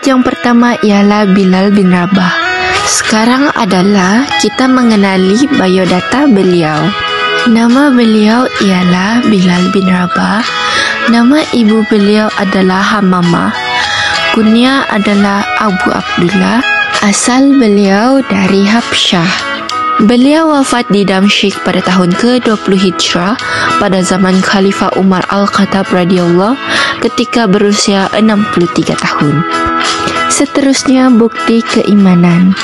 yang pertama ialah Bilal bin Rabah. Sekarang adalah kita mengenali biodata beliau. Nama beliau ialah Bilal bin Rabah. Nama ibu beliau adalah Hamamah. Kunyah adalah Abu Abdullah. Asal beliau dari Habsyah. Beliau wafat di Damsyik pada tahun ke-20 Hijrah pada zaman Khalifah Umar Al-Khattab radhiyallahu ketika berusia 63 tahun. Seterusnya bukti keimanan.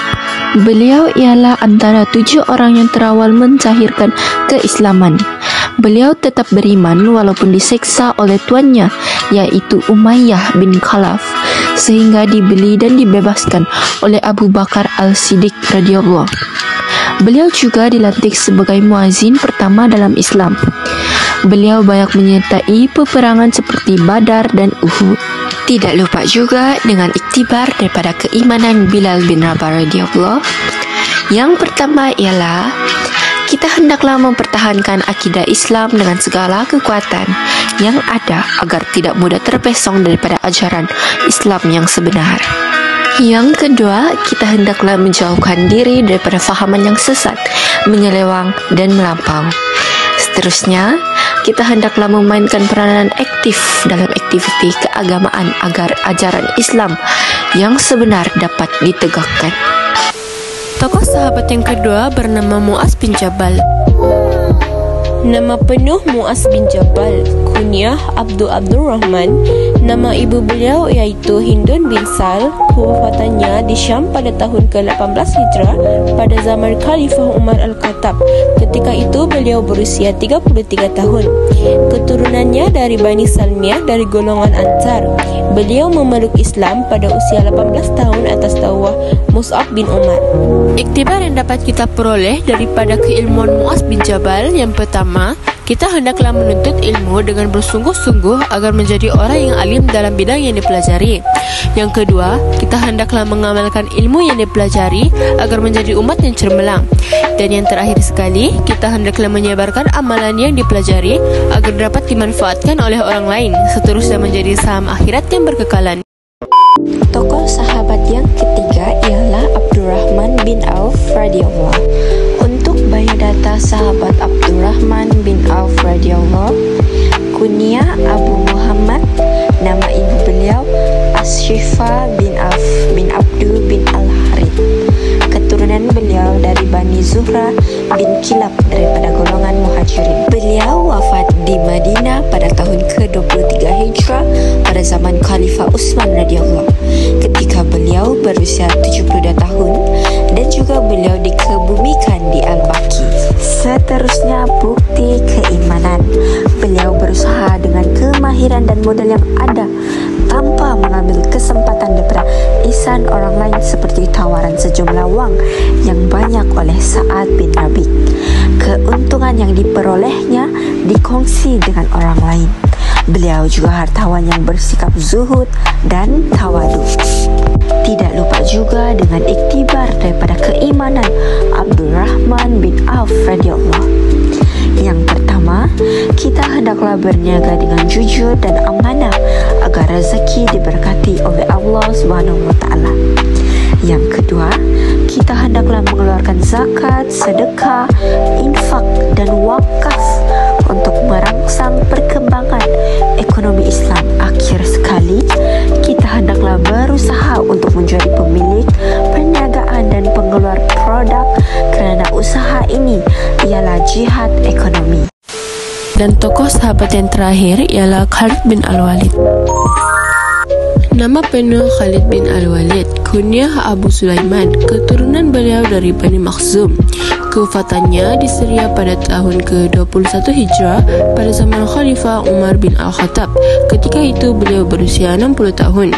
Beliau ialah antara 7 orang yang terawal mencahirkan keislaman. Beliau tetap beriman walaupun diseksa oleh tuannya, yaitu Umayyah bin Khalaf, sehingga dibeli dan dibebaskan oleh Abu Bakar Al-Siddiq radhiyallahu. Beliau juga dilantik sebagai muazin pertama dalam Islam. Beliau banyak menyertai peperangan seperti Badar dan Uhud. Tidak lupa juga dengan iktibar daripada keimanan Bilal bin Rabah radhiyallahu. Yang pertama ialah kita hendaklah mempertahankan akidah Islam dengan segala kekuatan yang ada agar tidak mudah terpesong daripada ajaran Islam yang sebenar. Yang kedua, kita hendaklah menjauhkan diri daripada fahaman yang sesat, menyeleweng dan melampau. Seterusnya, kita hendaklah memainkan peranan aktif dalam aktiviti keagamaan agar ajaran Islam yang sebenar dapat ditegakkan. Tokoh sahabat yang kedua bernama Mu'az bin Jabal. Nama penuh Mu'az bin Jabal, kunyah Abdurrahman. Nama ibu beliau iaitu Hindun bin Sal. Kewafatannya di Syam pada tahun ke-18 Hijrah pada zaman Khalifah Umar Al-Khattab. Ketika itu beliau berusia 33 tahun. Keturunannya dari Bani Salmiyah dari golongan Ansar. Beliau memeluk Islam pada usia 18 tahun atas dakwah Mus'ab bin Umar. Iktibar yang dapat kita peroleh daripada keilmuan Mu'az bin Jabal, yang pertama, kita hendaklah menuntut ilmu dengan bersungguh-sungguh agar menjadi orang yang alim dalam bidang yang dipelajari. Yang kedua, kita hendaklah mengamalkan ilmu yang dipelajari agar menjadi umat yang cermelang. Dan yang terakhir sekali, kita hendaklah menyebarkan amalan yang dipelajari agar dapat dimanfaatkan oleh orang lain, seterusnya menjadi saham akhirat yang berkekalan. Tokoh sahabat yang ketiga ialah Abdurrahman bin Auf radhiyallahu. Untuk biodata sahabat Abdurrahman bin Auf radhiyallahu, kunyah Abu Muhammad, nama ibu beliau Ashifa bin Auf bin Abdu bin Al-Harith. Keturunan beliau dari Bani Zuhra bin Kilab daripada golongan Muhajirin. Beliau wafat di Madinah pada tahun ke-23 Hijrah pada zaman Khalifah Utsman radhiyallahu ketika beliau berusia 72 tahun, dan juga beliau dikebumikan di Al-Baqi. Seterusnya bukti keimanan. Beliau berusaha dengan kemahiran dan modal yang ada tanpa mengambil kesempatan daripada ihsan orang lain seperti tawaran sejumlah wang yang banyak oleh Sa'ad bin Rabi'. Keuntungan yang diperolehnya dikongsi dengan orang lain. Beliau juga hartawan yang bersikap zuhud dan tawadu. Tidak lupa juga dengan iktibar daripada keimanan Abdurrahman bin Auf radhiyallahu. Yang pertama, kita hendaklah berniaga dengan jujur dan amanah agar rezeki diberkati oleh Allah Subhanahu wa taala. Yang kedua, kita hendaklah mengeluarkan zakat, sedekah, infak dan wakaf untuk merangsang perkembangan ekonomi Islam. Akhir sekali, kita hendaklah berusaha untuk menjadi pemilik perniagaan dan pengeluar produk, kerana usaha ini ialah jihad ekonomi. Dan tokoh sahabat yang terakhir ialah Khalid bin Al-Walid. Nama penuh Khalid bin Al-Walid, kunyah Abu Sulaiman. Keturunan beliau dari Bani Makhzum. Kewafatannya di Syria pada tahun ke-21 Hijrah pada zaman Khalifah Umar bin Al-Khattab. Ketika itu beliau berusia 60 tahun.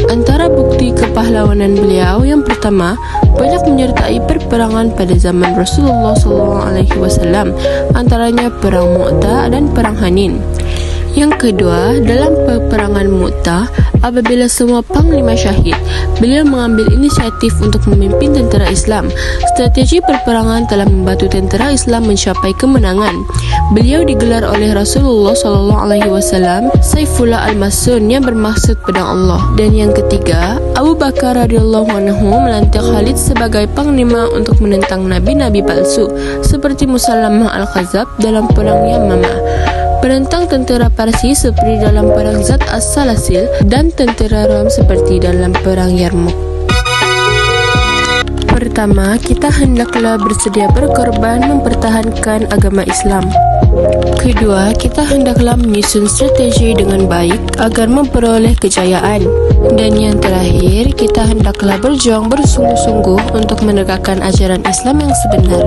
Antara bukti kepahlawanan beliau, yang pertama, banyak menyertai perperangan pada zaman Rasulullah SAW, antaranya perang Mu'tah dan perang Hanin. Yang kedua, dalam peperangan Mu'tah, Apabila semua panglima syahid, beliau mengambil inisiatif untuk memimpin tentera Islam. Strategi perperangan telah membantu tentera Islam mencapai kemenangan. Beliau digelar oleh Rasulullah SAW Saifullah Al-Masun, yang bermaksud pedang Allah. Dan yang ketiga, Abu Bakar radhiyallahu anhu melantik Khalid sebagai panglima untuk menentang nabi-nabi palsu seperti Musallamah Al-Khazab dalam perang Yamamah, penentang tentera Parsi seperti dalam perang Zat As-Salasil, dan tentera Rom seperti dalam perang Yarmouk. Pertama, kita hendaklah bersedia berkorban mempertahankan agama Islam. Kedua, kita hendaklah menyusun strategi dengan baik agar memperoleh kejayaan. Dan yang terakhir, kita hendaklah berjuang bersungguh-sungguh untuk menegakkan ajaran Islam yang sebenar.